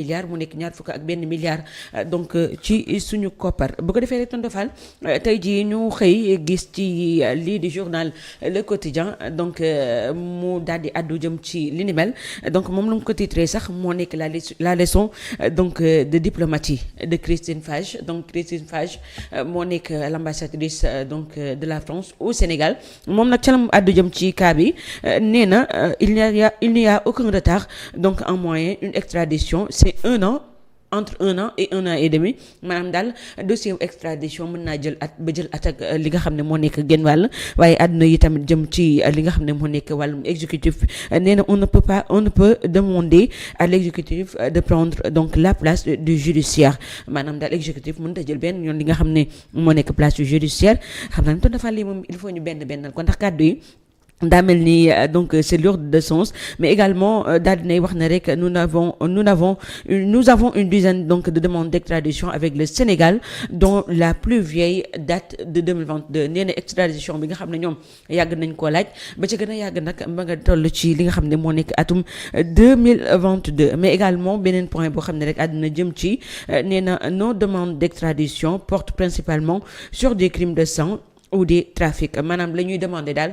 milliards mu nekk ñaar fukk ak benn milliard donc ci suñu koppar bu ko defee rek tonton Fall tey jii ñu xëy gis ci lii di journal Le Quotidien donc mu daal di addu jëm ci li ni mel donc moom lu mu ko titré sax moo nekk la leçon donc de diplomatie de Christine Fage donc Christine Fage moo nekk l'ambassadrice donc de la France au Sénégal moom nag ca la mu addu jëm ci cas bi nee na il n'y a aucun retard donc en moyen une extradition c'est un an entre un an et un an et demi maanaam daal dossier extradition mën naa jël at ba jël at ak li nga xam ne moo nekk genn wàll waaye àdduna yi tamit jëm ci li nga xam ne moo nekk wàllum exécutif nee na on ne peut demander à l'exécutif de prendre donc la place du judiciaire maanaam daal exécutif mënut a jël benn yoon li nga xam ne moo nekk place du judiciaire xam naa ne toon dafa lii moom il faut ñu benn ko ndax kàddu yi daa mel ni donc c'est lourd de sens mais également daal dinay wax ne rek nous avons une dizaine donc de demandes d'extradition avec le Sénégal dont la plus vieille date de 2022 nee na extradition bi nga xam ne ñoom yàgg nañ koo laaj ba ca gën a yàgg nag ba nga toll ci li nga xam ne moo nekk atum 2022 mais également beneen point boo xam ne rek àddina jëm ci nee na nos demandes d'extradition portent principalement sur des crimes de sang ou des trafics maanaam la ñuy demander daal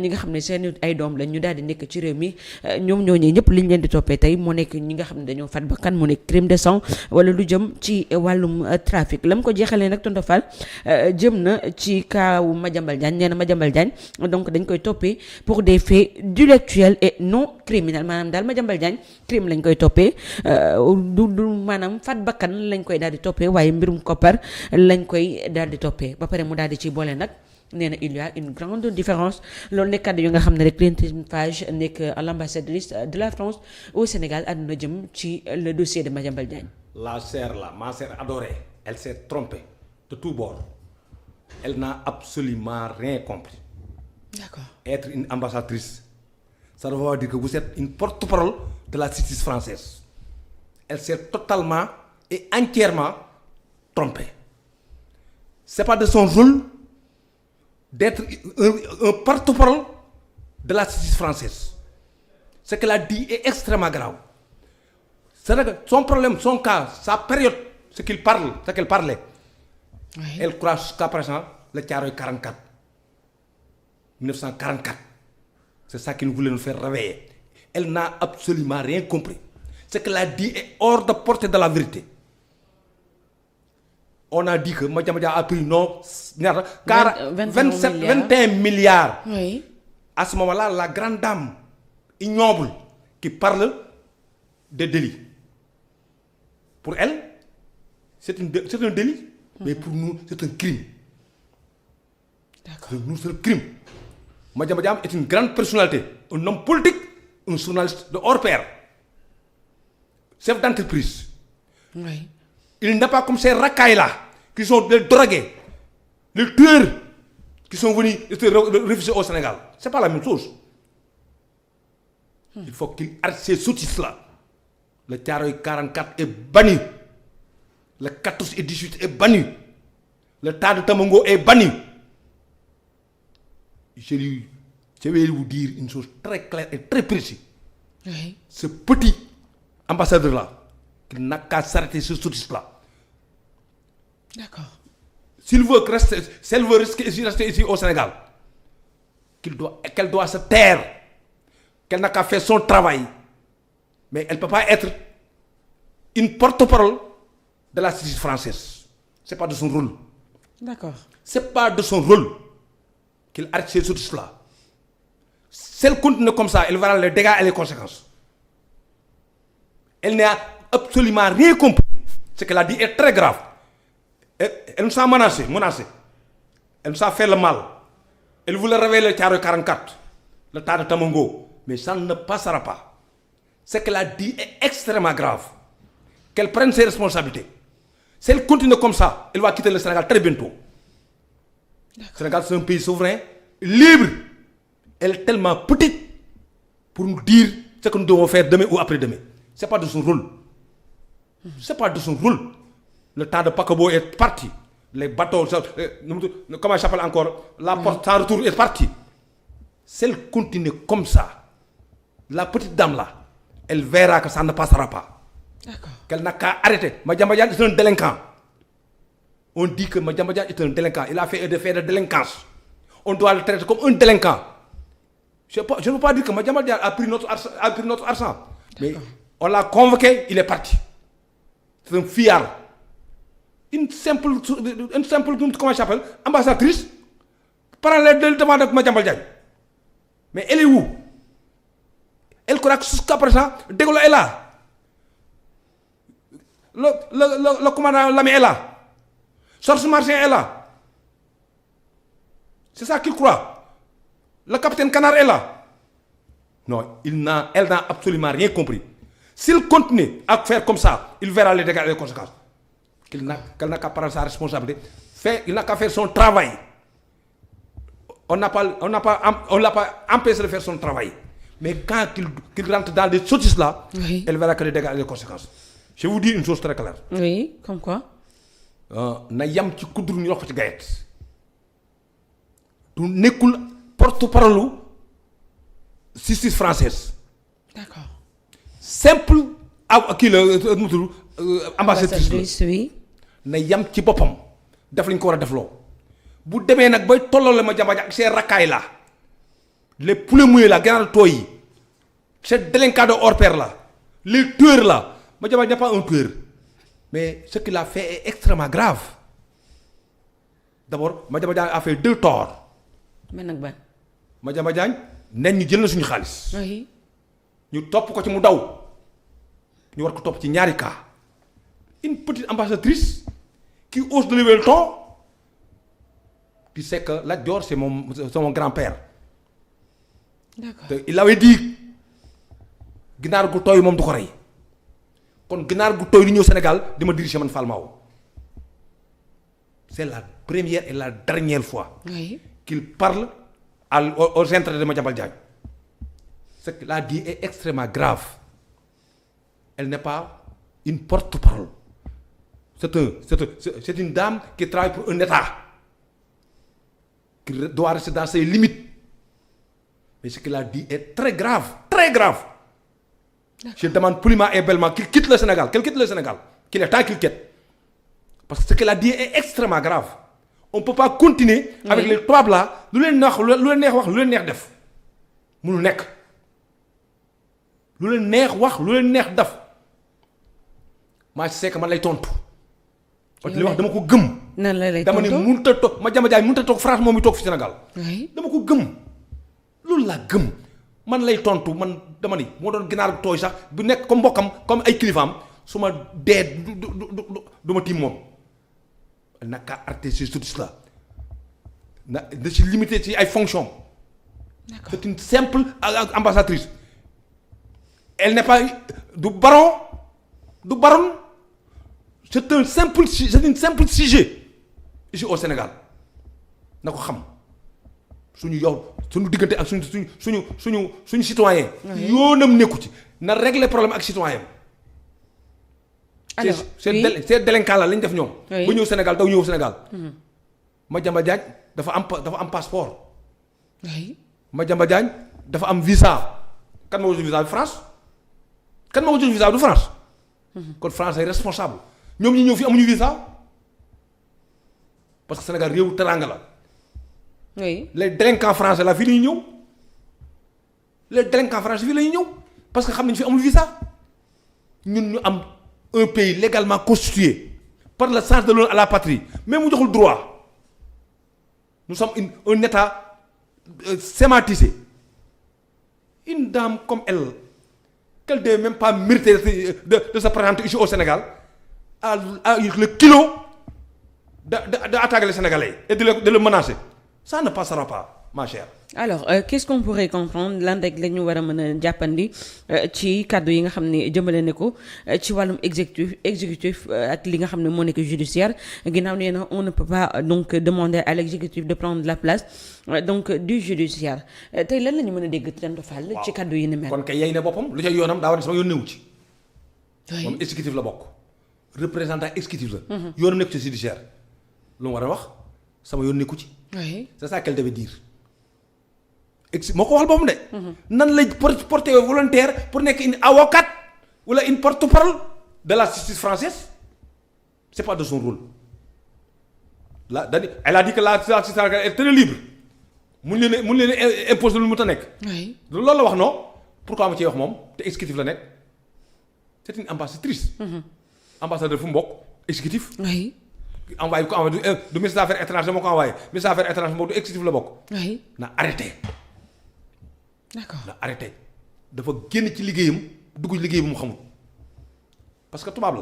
ñi nga xam ne seen ay doom lañ ñu daal di nekk ci réew mi ñoom ñooñee ñëpp liñ leen di toppee tey moo nekk ñi nga xam ne dañoo fat bakkan mu nekk crime de sang wala lu jëm ci wàllum trafic la mu ko jeexalee nag tonton Fall jëm na ci kaawu Madiambal Diagne nee na Madiambal Diagne donc dañ koy toppee pour des faits délictuels et non criminels maanaam daal Madiambal Diagne crime lañ koy toppee du maanaam fat bakkan lañ koy daal di toppee waaye mbirum koppar lañ koy daal di toppee ba pare mu daal di ci boole nag nee na il y a une grande différence loolu nekk kàddu yu nga xam ne rek Christine Fage nekk l'ambassadrice de la France au Sénégal àdduna jëm ci le dossier de Madiambal Diagne. Ma sœur adorée, elle s'est trompée de tous bords. Elle n'a absolument rien compris. D'accord. Être une ambassadrice, ça veut dire que vous êtes une porte-parole de la justice française. Elle s'est totalement et entièrement trompée. C'est pas de son rôle d'être un porte-parole de la justice française. Ce qu'elle a dit est extrêmement grave. C'est-à-dire que son problème, son cas, sa période, ce qu'elle parlait, oui. Elle croit jusqu'à présent le Thiaroye 44. 1944. C'est ça qu'il voulait nous faire réveiller. Elle n'a absolument rien compris. Ce qu'elle a dit est hors de portée de la vérité. On a dit que Madiambal a pris 21 milliards. Oui. À ce moment-là, la grande dame ignoble qui parle de délit. Pour elle, c'est un délit, mais pour nous, c'est un crime. D'accord. Pour nous, c'est un crime. Madiambal est une grande personnalité, un homme politique, un journaliste de hors pair, chef d'entreprise. Oui. Il n'est pas comme ces racailles-là, qui sont des drogués, les tueurs qui sont venus se réfugier au Sénégal. C'est pas la même chose. Il faut qu'il arrête ces sottises-là. Le Thiaroye 44 est banni. Le 14 et 18 est banni. Le tas de Tamango est banni. Je vais vous dire une chose très claire et très précise. Oui. Ce petit ambassadeur-là, qui n'a qu'à s'arrêter ce sottises-là. D'accord. S'il veut rester ici au Sénégal, qu'elle doit se taire, qu'elle n'a qu'à faire son travail. Mais elle ne peut pas être une porte-parole de la justice française. Ce n'est pas de son rôle. D'accord. Ce n'est pas de son rôle qu'il arrête ces choses-là. Si elle continue comme ça, elle verra les dégâts et les conséquences. Elle n'a absolument rien compris. Ce qu'elle a dit est très grave. Elle nous a menacé. Elle nous a fait le mal. Elle voulait réveiller le Thiaroye 44, le tas de Tamango. Mais ça ne passera pas. Ce qu'elle a dit est extrêmement grave. Qu'elle prenne ses responsabilités. Si elle continue comme ça, elle va quitter le Sénégal très bientôt. Le Sénégal, c'est un pays souverain, libre. Elle est tellement petite pour nous dire ce que nous devons faire demain ou après-demain. Ce n'est pas de son rôle. Ce n'est pas de son rôle. Le temps de Paquebot est parti. Les bateaux, comment il s'appelle encore, la porte sans retour est partie. Si elle continue comme ça, la petite dame là, elle verra que ça ne passera pas. D'accord. Qu'elle n'a qu'à arrêter. Madiambal Diagne est un délinquant. On dit que Madiambal Diagne est un délinquant. Il a fait des faits de délinquance. On doit le traiter comme un délinquant. Je ne veux pas dire que Madiambal Diagne a pris notre argent. Mais on l'a convoqué, il est parti. C'est un fiard. Une simple, comment elle s'appelle, ambassadrice, parallèle de devant de Madiambal Diagne. Mais elle est où? Elle croit que jusqu'à présent, De Gaulle est là. Le commandant Lamy est là. Georges Marchand est là. C'est ça qu'il croit. Le capitaine Canard est là. Non, elle n'a absolument rien compris. S'il continue à faire comme ça, il verra les dégâts et les conséquences. Qu'elle n'a qu'à prendre sa responsabilité. Il n'a qu'à faire son travail. On l'a pas empêché de faire son travail. Mais quand il rentre dans des sottises là, oui. Elle verra que les dégâts et les conséquences. Je vous dis une chose très claire. Oui, comme quoi? Na yam ci kudru ñu wax ko ci gayet. Du nekkul porte-parole justice française. D'accord. Simple kii la ambassadrice oui. na yam ci boppam def lañ ko war a def loo bu demee nag bay tolloole Madiambal Diagne ak ces racailles là les poulets mouillés là gannaaw tooy yi ces délinquants de hors pair là les tueurs là Madiambal Diagne n'est pas un tueur mais ce qu'il a fait est extrêmement grave d'abord Madiambal Diagne a fait 2 torts. man nag ban. Madiambal Diagne nen ñu jël na suñu xaalis. oui. ñu topp ko ci mu daw ñu war ko topp ci ñaari cas une petite ambassadrice qui ose de lever le ton. Tu sais que Lat Dior c'est mon grand-père. D'accord. Il avait dit ginaar gu tooy moom du ko rey kon ginaar gu tooy di ñëw Sénégal di ma diriger man Fall Mao. C'est la première et la dernière fois. Oui. Qu'il parle aux intérêts de Madiambal Diagne. Ce qu'il a dit est extrêmement grave. Elle n'est pas une porte-parole. C'est une dame qui travaille pour un État. Qui doit rester dans ses limites. Mais ce qu'il a dit est très grave. Très grave. D'accord. Je demande poliment et bellement qu'il quitte le Sénégal. Qu'il est temps qu'il quitte. Parce que ce qu'il a dit est extrêmement grave. On ne peut pas continuer avec les trois là. Lu leen neex wax lu leen neex def. Mënul nekk. Lu leen neex wax lu leen neex def. Maa ci que man lay tontu. parce que li wax dama ko gëm. nan la lay tontu dama ne mënut a toog Madiambal Diagne mënut a toog France moom mi toog fi Sénégal. oui. dama ko gëm. loolu laa gëm man lay tontu man dama ni moo doon ginaar tooy sax bu nekk comme mbokkam comme ay kilifaam su ma dee du ma tiim moom. naka arrêté ces choses là na ci limité ci ay fonctions. D'accord. C'est une simple ambassadrice. Elle n'est pas du baron c'est une simple sujet ici au Sénégal na ko xam suñu diggante ak suñu citoyen yoonam nekku ci na régler problème ak citoyen. alors c'est délinquant la lañ def ñoom. ba ñëw Sénégal daw ñëw Sénégal. Madiambal Diagne dafa am passeport. oui. Madiambal Diagne dafa am visa. kan moo jël visa bi France. kan moo jël visa du France. kon France est responsable ñoom ñi ñëw fi amuñu visa parce que Sénégal réewu teranga la. oui. les délinquants français la fii la ñuy ñëw les délinquants français fii la ñuy ñëw parce que xam nañu fi amul visa ñun ñu am un pays légalement constitué par le sens de l'honneur à la patrie mais mu joxul droit nous sommes un état sématisé une dame comme elle qu'elle ne devait même pas mériter de se présenter ici au Sénégal a le kilo d'attaquer les Sénégalais et de le menacer. Ça ne passera pas, ma chère. alors qu'est-ce qu'on pourrait comprendre lan rek la ñu war a mën a jàppandi ci kàddu yi nga xam ne jëmale ne ko ci wàllum exécutif ak li nga xam ne moo nekk judiciaire ginnaaw nee na on ne peut pas donc demander à l'exécutif de prendre la place donc du judiciaire tey lan la ñu mën a dégg Tendo Fall ci kàddu yi ni mel. kon kay yey na boppam lu ca yoonam daa war ne sama yoon newu ci. oui. moom exécutif la bokk représentant exécutif la. yoonam nekk ci judiciaire lu mu war a wax sama yoon nekku ci. oui. c'est ça qu'elle devait dire. moo ko waxal boppam de. nan lay porter volontaire pour nekk une avocate wala une porte-parole de la justice française c'est pas de son rôle là elle a dit que la justice sénégalaise est très libre mun leen imposer lu mu ta nekk. oui loolu la wax non pourquoi ma ciy wax moom te exécutif la nekk c'est une ambassadrice. ambassadeur fu mu bokk exécutif. oui envoyé ko envoyé du ministre des affaires étrangères moo ko envoyé ministre des affaires étrangères moo du exécutif la bokk. oui na arrêté. d'accord na arrêté dafa génn ci liggéeyam dugg ci liggéey bu mu xamul parce que tubaab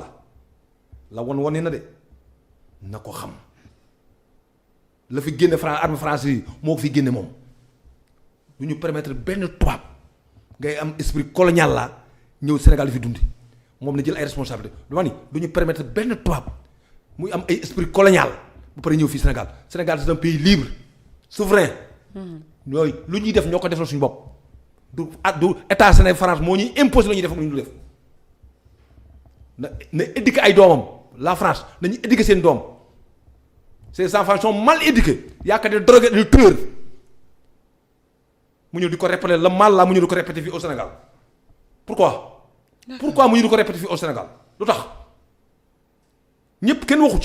la won na de na ko xam la fi génne armée française yi moo ko fi génne moom du ñu permettre benn tubaab ngay am esprit colonial la ñëw Sénégal fi dundi moom na jël ay responsabilités dama ni du ñu permettre benn tubaab muy am ay esprit colonial bu pare ñëw fii Sénégal c'est un pays libre souverain. yooyu lu ñuy def ñoo ko defal suñu bopp. du état Sénégal France moo ñuy imposer la ñuy def ak lu ñu def na éduquer ay doomam la France nañu éduquer seen doom ces enfants sont mal éduqués yaakaar ne drogués des tueurs mu ñëw di ko répéter le mal là mu ñëw di ko répéter fii au Sénégal pourquoi. pourquoi mu ñëw di ko répéter fii au Sénégal lu tax ñëpp kenn waxu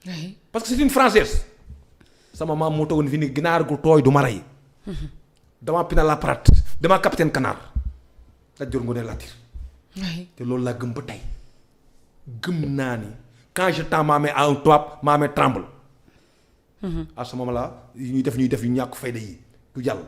ci. parce que c'est une française sama maam moo toogoon fii ni ginaar gu tooy du ma rey. dama Pinet-Laprade dama capitaine Canard la jor Ngoné Latyr te loolu laa gëm ba tey gëm naa ni quand je tends ma main à un tubaab ma main tremble. à ce moment là ñuy def yu ñàkk fayda yi du jàll.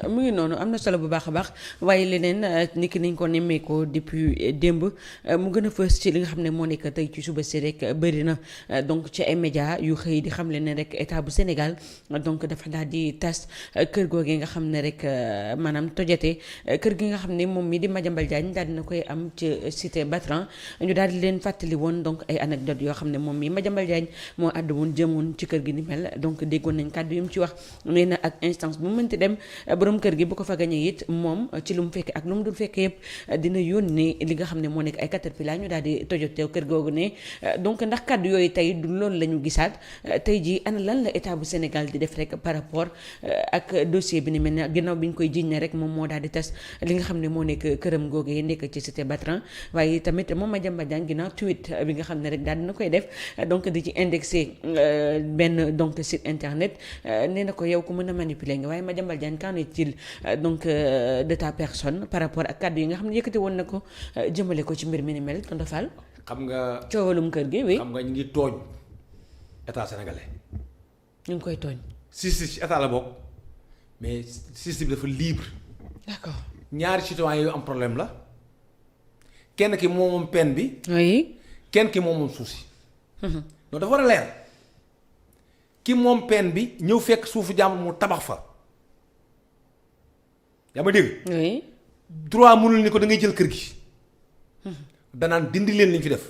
mu ngi noonu am na solo bu baax a baax waaye leneen nit ki nañ ko nemmeekoo depuis démb mu gën a fës ci li nga xam ne moo nekk tey ci suba si rek bëri na donc ci ay médias yu xëy di xam le ne rek état bu Sénégal donc dafa daal di tas kër googee nga xam ne rek maanaam tojate kër gi nga xam ne moom mi di Madiambal Diagne daal dina koy am ci cité Batran ñu daal di leen fàttali woon donc ay anecdote yoo xam ne moom mi Madiambal Diagne moo àddu woon jëmoon ci kër gi ni mel donc déggoon nañ kàddu yu mu ci wax nee na ak instance bu mu mënti dem borom kër gi bu ko fa gañee it moom ci lu mu fekkee ak lu mu dul fekkee yëpp dina yónni li nga xam ne moo nekk ay caterpillar ñu daal di tojoteew kër googu ne donc ndax kàddu yooyu tey du loolu la ñu gisaat tey jii ana lan la état bu Sénégal di def rek par rapport ak dossier bi ni mel ne ginnaaw bi ñu koy jiñ ne rek moom moo daal di tas li nga xam ne moo nekk këram googee nekk ci cité Batran waaye tamit moom Madiambal Diagne ginnaaw tweet bi nga xam ne rek daal dina koy def donc di ci indexé benn donc site internet nee na ko yow ku mën a manipuler nga waaye Madiambal Diagne qu'en est-il donc de ta personne par rapport ak kàddu yi nga xam ne yëkkati woon na ko jëmale ko ci mbir mi ni mel tonton Fall. xam nga coowalum kër gi oui. xam nga ñu ngi tooñ état sénégalais. ñu ngi koy tooñ. si ci état la bokk mais système bi dafa libre. d'accord ñaari citoyens yu am problème la kenn ki moom peine bi. oui. kenn ki moom suuf si. non dafa war a leer ki moom peine bi ñëw fekk suufu jàmm mu tabax fa. yaa ma dégg. oui. droit mënul ni ko da ngay jël kër gi. danaan dindi leen li ñu fi def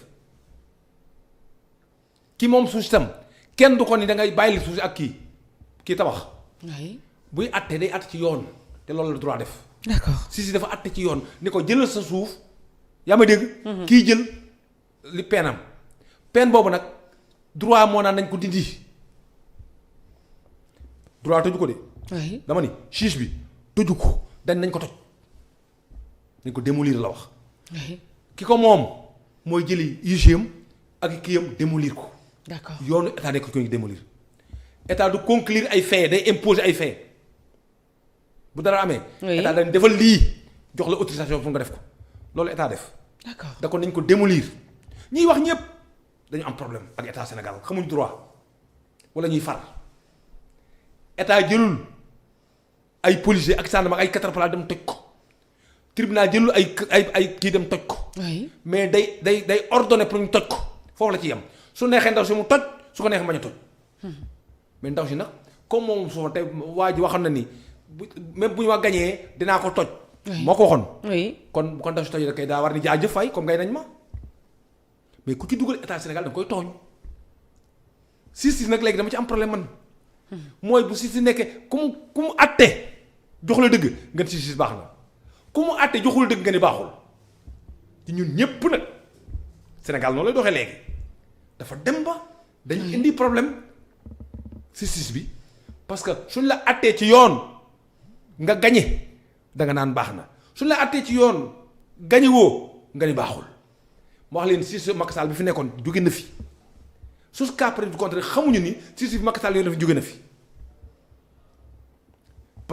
ki moom suuf si tam kenn du ko ni da ngay bàyyi li suuf si ak kii tabax. oui. buy àtte day àtte ci yoon te loolu la droit def. d'accord si dafa àtte ci yoon ni ko jëlal sa suuf yaa ma dégg. kii jël li peenam peen boobu nag droit moo naan nañ ko dindi droit tëju ko de. oui. dama ni juge bi tëju ko dañ nañ ko toj nañ ko démolir la wax. oui. ki ko moom mooy jëli UGM ak kii yam démolir ko. d'accord yoonu état nekk ko ñu démolir état du conclure ay faits day imposer ay faits bu dara amee. oui. état dañ defal lii jox la autorisation pour nga def ko loolu état def. d'accord da ko nañ ko démolir ñiy wax ñëpp dañu am problème ak état Sénégal xamuñ droit wala ñuy far état jëlul ay policiers ak gendarme ak ay caterpillar dem toj ko. tribunal jëlul ay kii dem toj ko. oui. mais day ordonné pour ñu toj ko foofu la ci yem su neexee ndaw si mu toj su ko neexee bañ a toj. mais ndaw si nag comme moom soo te waa ji waxoon na ni même bu ñu wax gañee dinaa ko toj. moo ko waxoon. oui. kon ndaw si toj rek kay daa war ni jaajëf fay comme ngay nañ ma mais ku ci dugal état Sénégal da nga koy tooñ. justice nag léegi dama ci am problème man. mooy bu justice nekkee ku mu àtte jox la dëgg nga ni justice baax na. ku mu àtte joxul dëgg nga ni baaxul ci ñun ñépp nag Sénégal noonu lay doxee léegi dafa dem ba dañu indi problème justice bi parce que suñ la àttee ci yoon nga gañe da nga naan baax na suñ la àttee ci yoon gañe woo nga ni baaxul ma wax leen si Macky Sall bi fi nekkoon jóge na fi jusqu'à preuve du contraire xamuñu ni si Macky Sall yoon na fi jóge na fi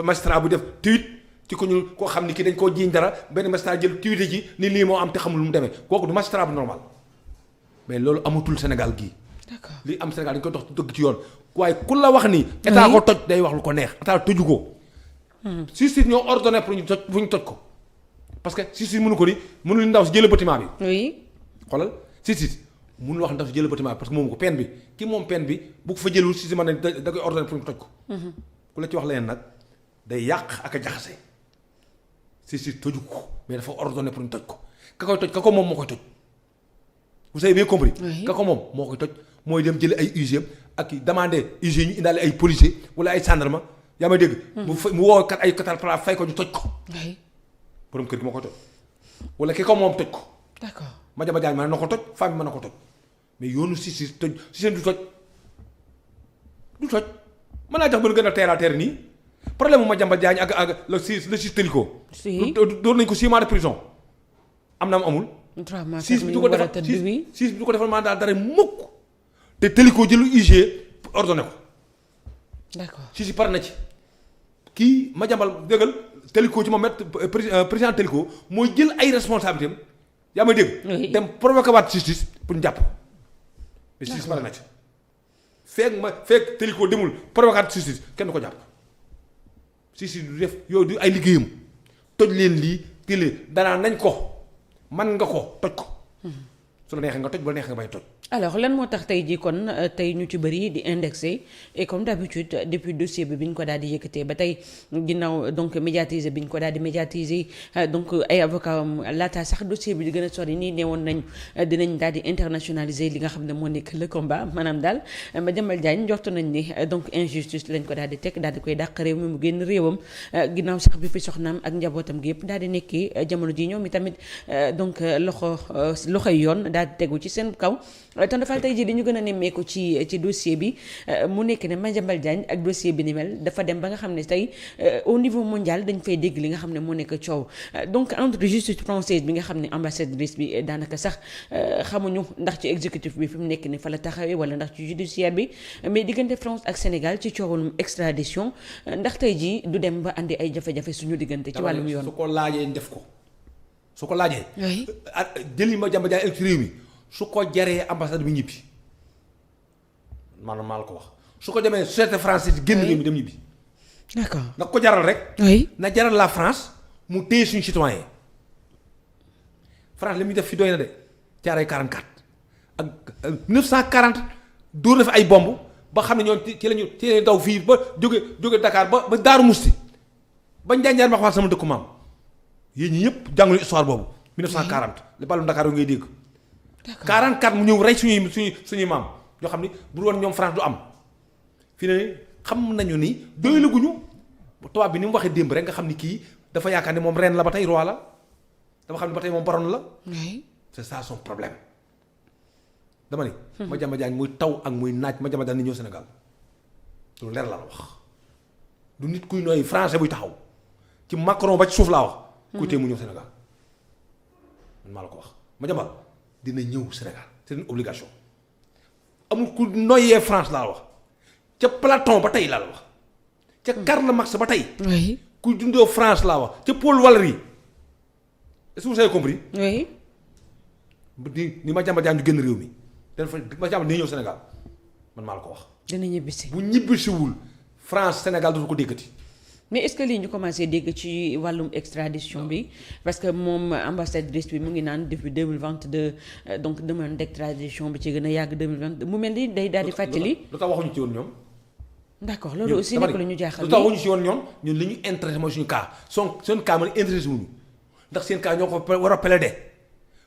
magistrat bu def tweet ci ko ñu koo xam ni kii dañ koo jiiñ dara benn magistrat jël tweet ji ni lii moo am te xamul lu mu demee kooku du magistrat bu normal mais loolu amatul Sénégal gii. d'accord li am Sénégal dañ koy dox dëgg ci yoon waaye ku la wax ni. état ko toj day wax lu ko neex état toju ko. justice ñoo ordonné pour ñu toj ko parce que justice mënu ko ni mënul ndaw si jëlee bâtiment bi. oui. xoolal justice mënul wax ndaw si jëlee bâtiment bi parce que moomu ko peine bi ki moom peine bi bu ko fa jëlul justice man da koy ordonné pour ñu toj ko. ku la ci wax leneen nag day yàq ak a jaxase justice toju ko mais dafa ordonné pour ñu toj ko ka koy toj ka ko moom moo koy toj. vous avez bien compris. ka ko moom moo koy toj mooy dem jëlee ay UG ak demandé UG ñu indaale ay policier wala ay gendarme yaa may dégg. mu woo kat ay katal pala fay ko ñu toj ko. borom kër gi moo koy toj wala ki ko moom toj ko. d'accord Madiambal Diagne mën na ko toj femme bi mën na ko toj mais yoonu si toj si seen du toj mën naa jox ba lu gën a terre à terre nii problème mu Madiambal Diagne ak le juge Téliko. si doon nañ ko 6 mois de prison am na am amul. 3 mois siis bi du ko defal siis bi du ko defal mandat dara mukk te Téliko jëlu UG ordonné ko. d'accord siis yi pare na ci kii Madiambal dëggal Téliko ci moom président Téliko mooy jël ay responsabilités am yaa may dégg. dem provoqué waat justice pour ñu jàpp. mais justice pare na ci feeg Téliko demul provoqué waat justice kenn du ko jàpp justice du def yooyu du ay liggéeyam toj leen lii kii leen danaa nañ ko. man nga ko toj ko su la neexee nga toj ba la neexee nga bay toj. alors lan moo tax tey jii kon tey ñu ci bëri di indexé et comme d'habitude depuis dossier bi ñu ko daal di yëkkatee ba tey ginnaaw donc médiatiser bi ñu ko daal di médiatiser donc ay avocat laata sax dossier bi di gën a sori nii neewoon nañ dinañ daal di internationaliser li nga xam ne moo nekk le combat maanaam daal Madiambal Diagne njortu nañ ni donc injustice lañ ko daal di teg daal di koy dàq réew mi mu génn réewam ginnaaw sax bi fi soxnaam ak njabootam gi yëpp daal di nekki jamono ji ñoom itamit donc loxoy yoon daal di tegu ci seen kaw. tonton Fall tey jii dañu gën a nemmeeku ci dossier bi mu nekk ne Madiambal Diagne ak dossier bi ni mel dafa dem ba nga xam ne tey au niveau mondial dañ fay dégg li nga xam ne moo nekk coow donc entre justice française bi nga xam ne ambassadrice bi daanaka sax xamuñu ndax ci exécutif bi fi mu nekk ni fa la taxawee wala ndax ci judiciaire bi mais diggante France ak Sénégal ci coowalum extradition ndax tey jii du dem ba andi ay jafe-jafe suñu diggante ci wàllum yoon. su ko laajee def ko su ko laajee. jëli Madiambal Diagne ak réew mi. su ko jaree ambassade bi ñibbi maanaam maa la ko wax su ko demee société française génn réew mi dem ñibbi. d'accord na ko jaral rek. oui na jaral la France mu téye suñu citoyen France li muy def fi doy na de caaray 44 ak 1940 dóor na fi ay bomb ba xam ne ñoom ci lañu daw fii ba jóge Dakar ba Daaru Musti ba Njaanjaar ma xamal sama dëkku maam yéen ñi ñëpp jàngalu histoire boobu 1940 li ballum Dakar yu ngay dégg. 44 mu ñëw rey suñuy maam ñoo xam ni bu woon ñoom France du am fi ne xam nañu ni doylaguñu tubaab bi ni mu waxee démb rek nga xam ni kii dafa yaakaar ne moom ren la ba tey roi la dafa xam ne ba tey moom baron la. c'est ça son problème. dama ni. Madiambal Diagne muy taw ak muy naaj Madiambal Diagne ni ñëw Sénégal lu leer la wax du nit kuy nooy français buy taxaw ci Macron ba ci suuf laa wax. kuy tee mu ñëw Sénégal man maa la ko wax Madiambal dina ñëw Sénégal c'est une obligation amul ku noyyee France laa wax ca Platon ba tey laa la wax ca Karl Marx ba tey. oui ku dundoo France laa wax ca Paul Valéry est-ce que vous avez compris. oui. ni Madiambal Diagne ñu génn réew mi dafa Madiambal dina ñëw Sénégal man maa la ko wax. dina ñibbisi bu ñibbisiwul France Sénégal dootu ko déggati. mais est-ce que lii ñu commencé dégg ci wàllum extradition bi parce que moom ambassadrice bi mu ngi naan depuis 2022 donc demande d'extradition bi ci gën a yàgg 2022 mu mel ni day daal di fàttali. lu tax waxuñu ci woon ñoom. d'accord loolu aussi nekk lu ñu jaaxal. lu tax waxuñu ci woon ñoom ñun li ñu intéressé mooy suñu cas seen cas man intéressé wuñu ndax seen cas ñoo ko war a plaider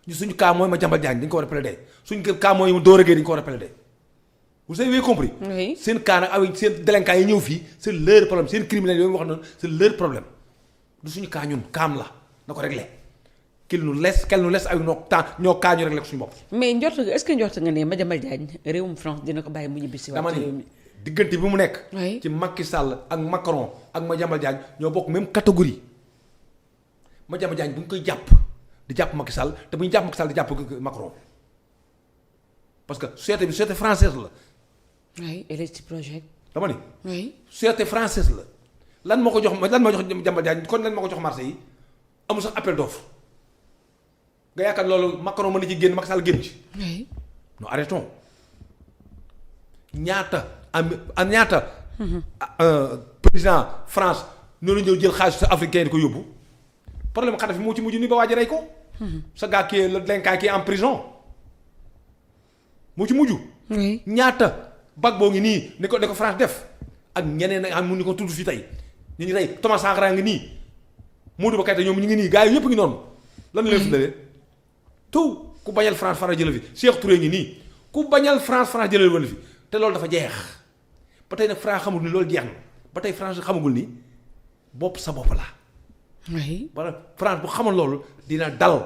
ñu suñu cas mooy Madiambal Diagne dañu ko war a plaider suñu cas mooy Doro Gueye dañu ko war a plaider. vous avez compris. oui seen cas nag avec seen délinquants yi ñëw fii c'est leur problème seen criminels yooyu wax noonu c'est leur problème du suñu cas ñun kaam la na ko régler qu'elle nous laisse avec nos temps ñoo cas ñu régler ko suñu bopp. mais njort nga est-ce que njort nga ne Madiambal Diagne réewum France dina ko bàyyi mu ñibbi si. dama ni diggante bi mu nekk. ci Macky Sall ak Macron ak Madiambal Diagne ñoo bokk même catégorie Madiambal Diagne bu ñu koy jàpp di jàpp Macky Sall te bu ñu jàpp Macky Sall di jàpp Macron. parce que société française la. oui LSD Project. dama ni. oui société française la lan moo ko jox Demba Diagne kon lan moo ko jox marché yi amul sax appel d'offre nga yaakaar loolu Macron mën na ci génn Macky Sall génn ci. oui non arrêtons ñaata président France noonu ñëw jël xaalis sa africain di ko yóbbu problème Kadhafi moo ci mujj ni ba waaj a rey ko. sa gars qui est le délinquant qui est en prison moo ci mujj. oui ñaata Gbagbo ngi nii ni ko France def ak ñeneen ak mu ni ko tudd fii tey ñu ngi rey Thomas Sankara ngi nii Modibo Keïta ñoom ñu ngi nii gars yi yëpp ngi noonu. lan la leen fi dalee tout ku bañal France jëlee fi Cheikh Touré ngi nii ku bañal France jëlee woon fi te loolu dafa jeex ba tey nag France xamul ni loolu jeex na ba tey France xamagul ni bopp sa bopp la. oui wala France bu xamoon loolu dina dal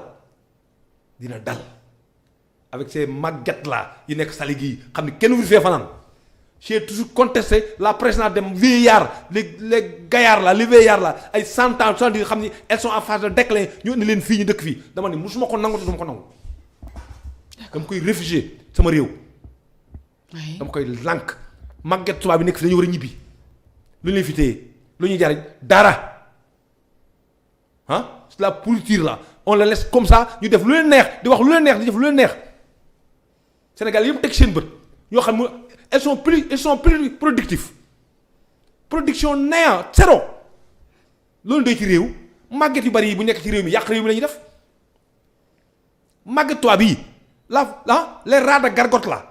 avec ces maguettes là yi nekk Saly gii xam ni kenn wu fee fanaan j'ai toujours contesté la présence des vieillards les gaillards là les vieillards là ay 100 ans 70 xam ni elles sont en phase de déclin ñu indi leen fii ñu dëkk fii dama ni musuma ko nangu te duma ko nangu. dama koy réfugié sama réew. dama koy lànk màgget tubaab bi nekk fi dañu war a ñibbi lu ñu leen fi téye lu ñuy jariñ dara ah c'est la pourriture là on le laisse comme ça ñu def lu leen neex di wax lu leen neex di def lu leen neex Sénégal yëpp teg seen bët yoo xam ne ils sont plus productifs production néant zéro loolu doy ci réew màgget yu bari yi bu nekk ci réew mi yàq réew mi la ñuy def màgget tubaab yi les rats de gargote là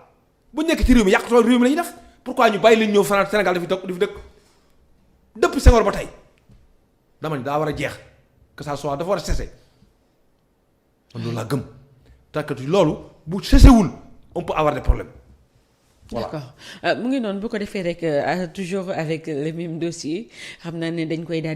bu nekk ci réew mi yàq réew mi la ñuy def pourquoi ñu bàyyi leen ñëw France Sénégal dafi dëkk depuis Senghor ba tey dama ni daa war a jeex que ça soit dafa war a cesser man loolu laa gëm tàkkati loolu bu cessewul on peut avoir des problèmes. Voilà. D'accord mu ngi noonu bu ko defee rek toujours avec le même dossier xam naa ne dañ koy daal